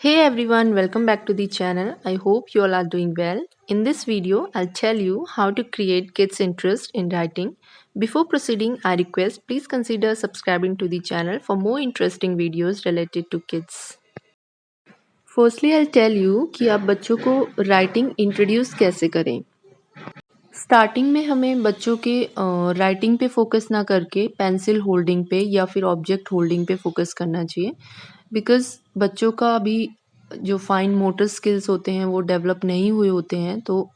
Hey everyone, welcome back to the channel. I hope you all are doing well. In this video, I'll tell you how to create kids' interest in writing. Before proceeding, I request please consider subscribing to the channel for more interesting videos related to kids. Firstly, I'll tell you कि आप बच्चों को writing introduce कैसे करें. Starting में हमें बच्चों के राइटिंग पे फोकस ना करके पेंसिल होल्डिंग पे या फिर ऑब्जेक्ट होल्डिंग पे फोकस करना चाहिए बिकॉज़ बच्चों का अभी जो फाइन मोटर स्किल्स होते हैं वो डेवलप नहीं हुए होते हैं. तो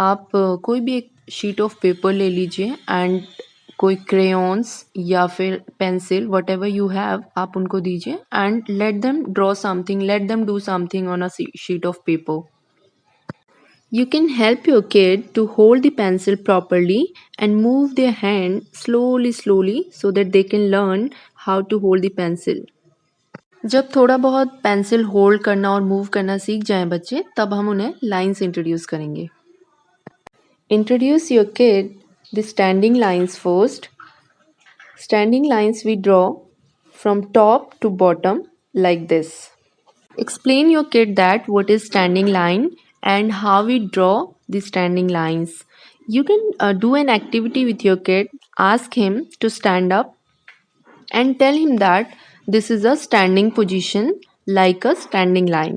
आप कोई भी एक शीट ऑफ पेपर ले लीजिए एंड कोई क्रेयॉन्स या फिर पेंसिल व्हाटएवर यू हैव आप उनको दीजिए and let them draw something, let them do something on a sheet of paper. You can help your kid to hold the pencil properly and move their hand slowly so that they can learn how to hold the pencil. जब थोड़ा बहुत pencil hold करना और move करना सीख जाएं बच्चे, तब हम उन्हें लाइंस इंट्रोड्यूस करेंगे. Introduce your kid the standing lines first. Standing lines we draw from top to bottom like this. Explain your kid that what is standing line and how we draw the standing lines. You can do an activity with your kid. Ask him to stand up and tell him that this is a standing position like a standing line.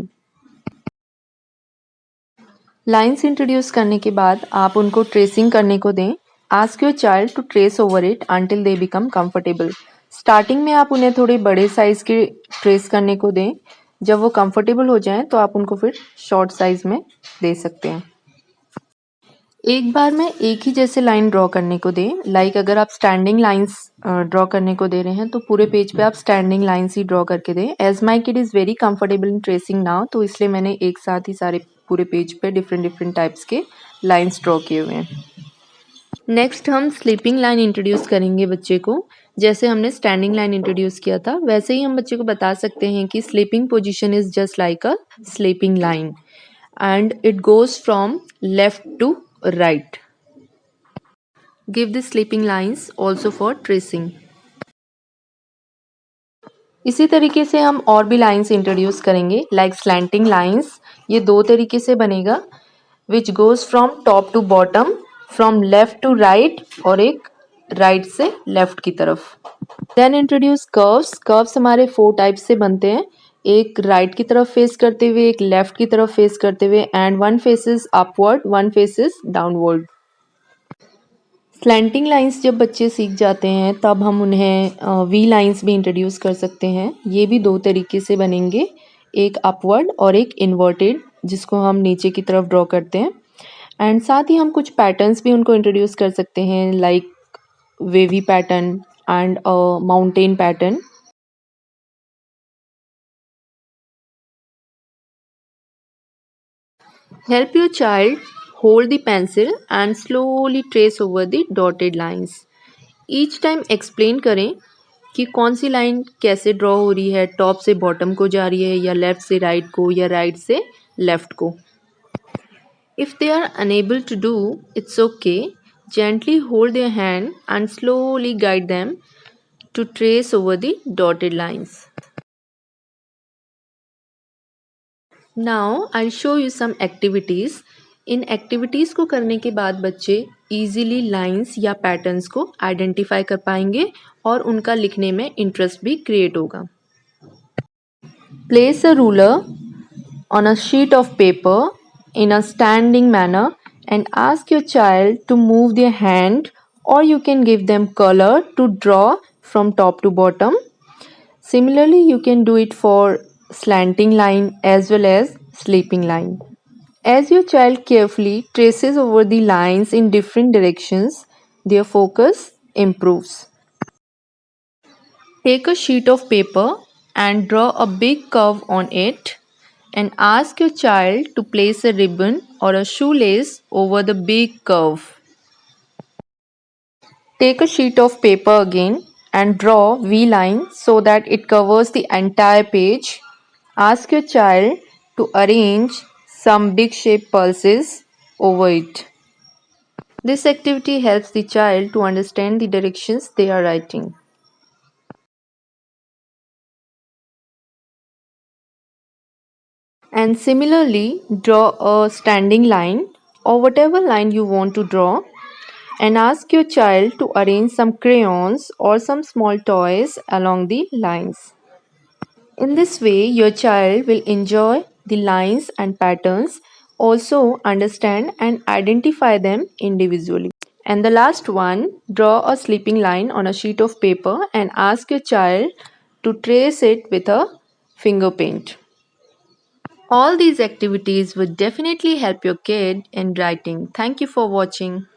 Lines introduce करने के बाद आप उनको tracing करने को दें. Ask your child to trace over it until they become comfortable. Starting में आप उन्हें थोड़े बड़े साइज के ट्रेस करने को दें. जब वो कंफर्टेबल हो जाएं तो आप उनको फिर शॉर्ट साइज में दे सकते हैं. एक बार में एक ही जैसे लाइन ड्रॉ करने को दें. लाइक अगर आप स्टैंडिंग लाइंस ड्रॉ करने को दे रहे हैं तो पूरे पेज पे आप स्टैंडिंग लाइंस ही ड्रॉ करके दें. As my kid is very comfortable in tracing now, तो इसलिए मैंने एक साथ ही सारे पूरे पेज पे डिफरेंट टाइप्स के लाइंस ड्रॉ किए हुए हैं. नेक्स्ट हम स्लीपिंग लाइन इंट्रोड्यूस करेंगे बच्चे को. जैसे हमने स्टैंडिंग लाइन इंट्रोड्यूस किया था वैसे ही हम बच्चे को बता सकते हैं कि sleeping position is just like a sleeping line and it goes from left to right. Give the sleeping lines also for tracing. इसी तरीके से हम और भी लाइंस इंट्रोड्यूस करेंगे लाइक स्लैंटिंग लाइंस. ये दो तरीके से बनेगा which goes from top to bottom, from left to right और एक राइट से लेफ्ट की तरफ. Then introduce curves. कर्व्स हमारे 4 टाइप्स से बनते हैं. एक राइट की तरफ फेस करते हुए, एक लेफ्ट की तरफ फेस करते हुए and one faces upward, one faces downward. Slanting lines जब बच्चे सीख जाते हैं तब हम उन्हें वी लाइंस भी इंट्रोड्यूस कर सकते हैं. ये भी दो तरीके से बनेंगे, एक अपवर्ड और एक इन्वर्टेड, जिसको हम नीचे की तरफ ड्रॉ करते हैं. एंड साथ ही हम कुछ पैटर्न्स भी उनको इंट्रोड्यूस कर सकते हैं like wavy pattern and mountain pattern. Help your child hold the pencil and slowly trace over the dotted lines. Each time explain करें कि कौन सी लाइन कैसे ड्रॉ हो रही है, टॉप से बॉटम को जा रही है या लेफ्ट से राइट को या राइट से लेफ्ट को. If they are unable to do, it's okay. Gently hold their hand and slowly guide them to trace over the dotted lines. Now I'll show you some activities. In activities को करने के बाद बच्चे easily lines या patterns को identify कर पाएंगे और उनका लिखने में इंटरेस्ट भी क्रिएट होगा. Place a ruler on a sheet of paper in a standing manner and ask your child to move their hand, or you can give them color to draw from top to bottom. Similarly, you can do it for slanting line as well as sleeping line. As your child carefully traces over the lines in different directions, their focus improves. Take a sheet of paper and draw a big curve on it and ask your child to place a ribbon or a shoelace over the big curve. Take a sheet of paper again and draw V line so that it covers the entire page. Ask your child to arrange some big shape pulses over it. This activity helps the child to understand the directions they are writing. And similarly, draw a standing line or whatever line you want to draw and ask your child to arrange some crayons or some small toys along the lines. In this way, your child will enjoy the lines and patterns, also understand and identify them individually. And the last one, draw a sleeping line on a sheet of paper and ask your child to trace it with a finger paint. All these activities would definitely help your kid in writing. Thank you for watching.